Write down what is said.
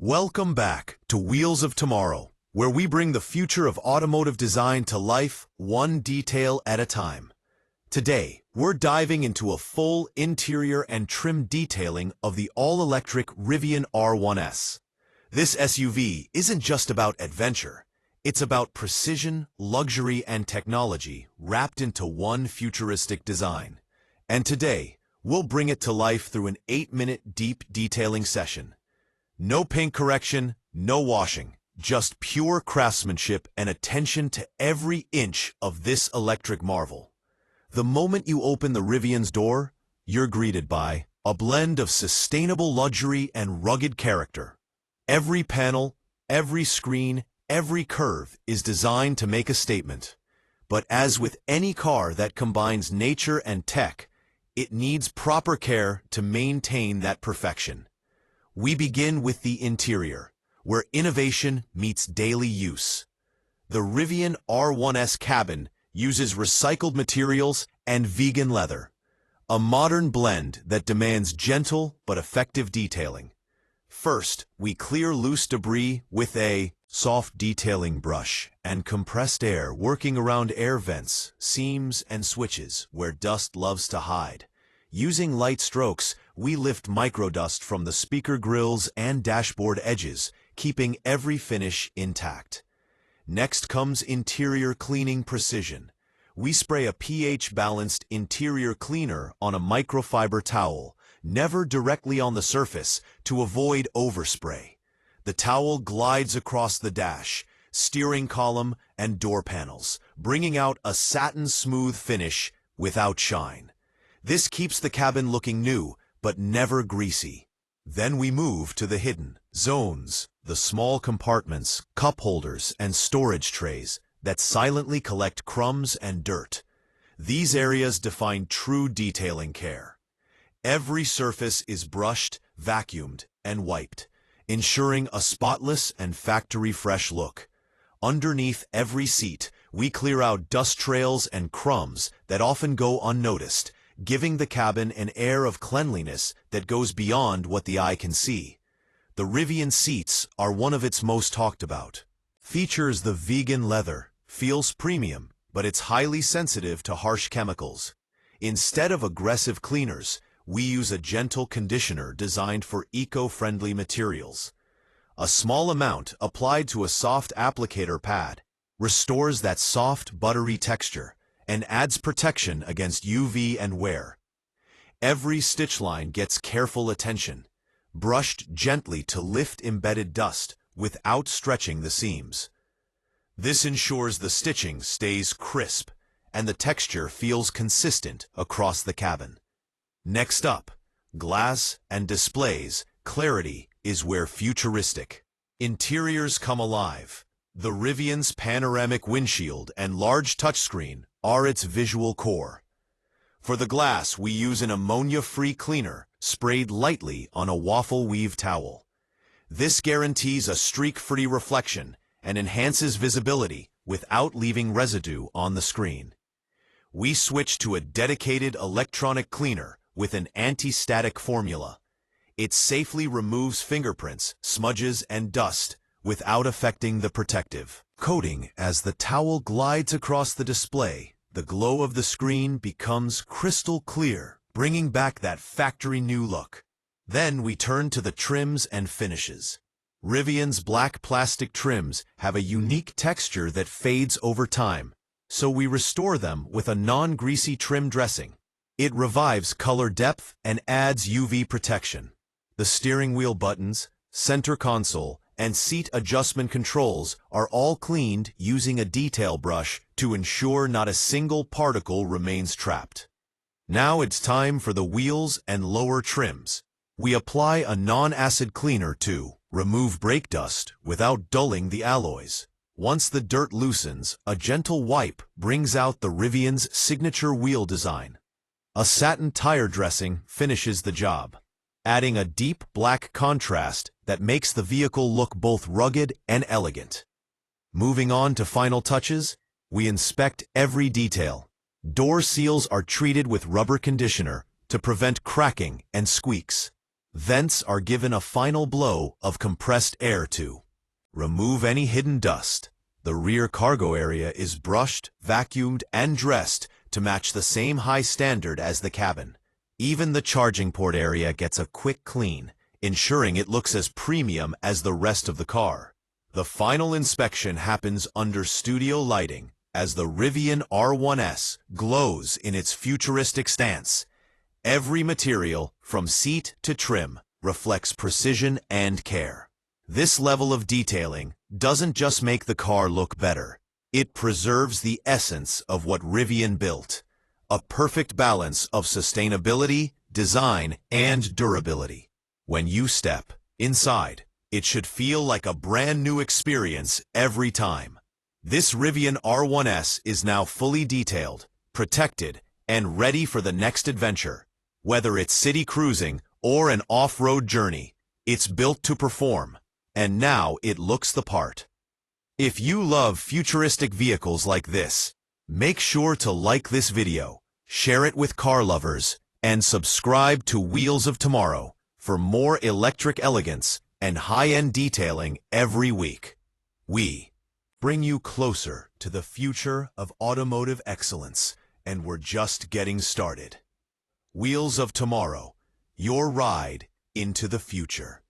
Welcome back to Wheels of Tomorrow, where we bring the future of automotive design to life, one detail at a time. Today, we're diving into a full interior and trim detailing of the all-electric Rivian R1S. This SUV isn't just about adventure. It's about precision, luxury, and technology wrapped into one futuristic design. And today, we'll bring it to life through an 8-minute deep detailing session. No paint correction, no washing, just pure craftsmanship and attention to every inch of this electric marvel. The moment you open the Rivian's door, you're greeted by a blend of sustainable luxury and rugged character. Every panel, every screen, every curve is designed to make a statement. But as with any car that combines nature and tech, it needs proper care to maintain that perfection. We begin with the interior, where innovation meets daily use. The Rivian R1S cabin uses recycled materials and vegan leather, a modern blend that demands gentle but effective detailing. First, we clear loose debris with a soft detailing brush and compressed air working around air vents, seams, and switches where dust loves to hide. Using light strokes, we lift microdust from the speaker grills and dashboard edges, keeping every finish intact. Next comes interior cleaning precision. We spray a pH-balanced interior cleaner on a microfiber towel, never directly on the surface, to avoid overspray. The towel glides across the dash, steering column, and door panels, bringing out a satin-smooth finish without shine. This keeps the cabin looking new, but never greasy. Then we move to the hidden zones, the small compartments, cup holders, and storage trays that silently collect crumbs and dirt. These areas define true detailing care. Every surface is brushed, vacuumed, and wiped, ensuring a spotless and factory-fresh look. Underneath every seat, we clear out dust trails and crumbs that often go unnoticed, giving the cabin an air of cleanliness that goes beyond what the eye can see. The Rivian seats are one of its most talked about. Features the vegan leather, feels premium, but it's highly sensitive to harsh chemicals. Instead of aggressive cleaners, we use a gentle conditioner designed for eco-friendly materials. A small amount applied to a soft applicator pad restores that soft, buttery texture and adds protection against UV and wear. Every stitch line gets careful attention, brushed gently to lift embedded dust without stretching the seams. This ensures the stitching stays crisp and the texture feels consistent across the cabin. Next up, glass and displays. Clarity is where futuristic interiors come alive. The Rivian's panoramic windshield and large touchscreen are its visual core. For the glass, we use an ammonia-free cleaner sprayed lightly on a waffle weave towel. This guarantees a streak-free reflection and enhances visibility without leaving residue on the screen. We switch to a dedicated electronic cleaner with an anti-static formula. It safely removes fingerprints, smudges, and dust without affecting the protective coating. As the towel glides across the display, the glow of the screen becomes crystal clear, bringing back that factory-new look. Then we turn to the trims and finishes. Rivian's black plastic trims have a unique texture that fades over time, so we restore them with a non-greasy trim dressing. It revives color depth and adds UV protection. The steering wheel buttons, center console, and seat adjustment controls are all cleaned using a detail brush to ensure not a single particle remains trapped. Now it's time for the wheels and lower trims. We apply a non-acid cleaner to remove brake dust without dulling the alloys. Once the dirt loosens, a gentle wipe brings out the Rivian's signature wheel design. A satin tire dressing finishes the job, adding a deep black contrast that makes the vehicle look both rugged and elegant. Moving on to final touches, we inspect every detail. Door seals are treated with rubber conditioner to prevent cracking and squeaks. Vents are given a final blow of compressed air to remove any hidden dust. The rear cargo area is brushed, vacuumed, and dressed to match the same high standard as the cabin. Even the charging port area gets a quick clean, ensuring it looks as premium as the rest of the car. The final inspection happens under studio lighting as the Rivian R1S glows in its futuristic stance. Every material, from seat to trim, reflects precision and care. This level of detailing doesn't just make the car look better. It preserves the essence of what Rivian built. A perfect balance of sustainability, design, and durability. When you step inside, it should feel like a brand new experience every time. This Rivian R1S is now fully detailed, protected, and ready for the next adventure. Whether it's city cruising or an off-road journey, it's built to perform, and now it looks the part. If you love futuristic vehicles like this, make sure to like this video, share it with car lovers, and subscribe to Wheels of Tomorrow for more electric elegance and high-end detailing every week. We bring you closer to the future of automotive excellence, and we're just getting started. Wheels of Tomorrow, your ride into the future.